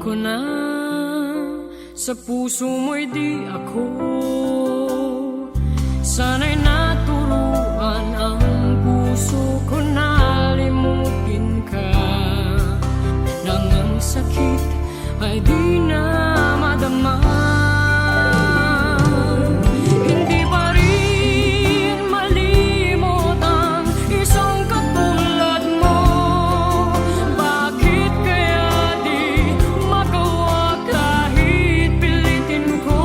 ko na sa puso mo'y di ako. Sana'y naturuan ang puso ko na limutin ka, nang ang sakit ay di na madama. Hindi pa rin malimot ang isang katulad mo. Bakit kaya di magawa kahit pilitin ko?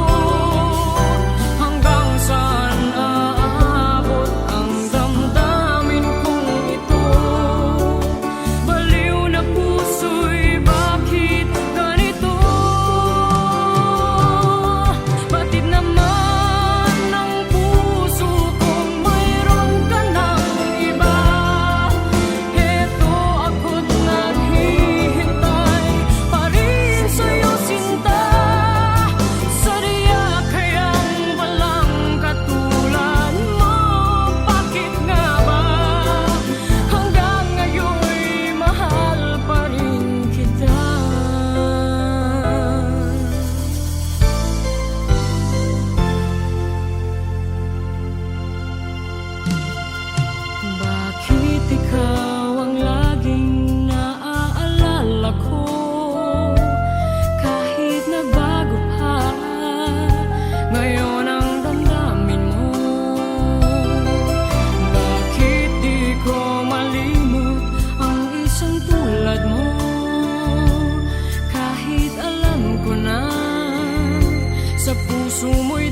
Hanggang saan aabot ang damdamin kong ito? Baliw na puso'y bakit ganito? Batid naman ng puso kong mayroon ka ng iba. Heto ako't naghihintay pa rin sa'yo, sinta. Sadya kayang walang katulad mo. Bakit nga ba hanggang ngayon'y mahal pa rin kita? Bakit ikaw ang laging naaalala ko? Kahit nagbago pa ngayon ang damdamin mo. Bakit di ko malimot ang isang tulad mo? Kahit alam ko na sa puso mo'y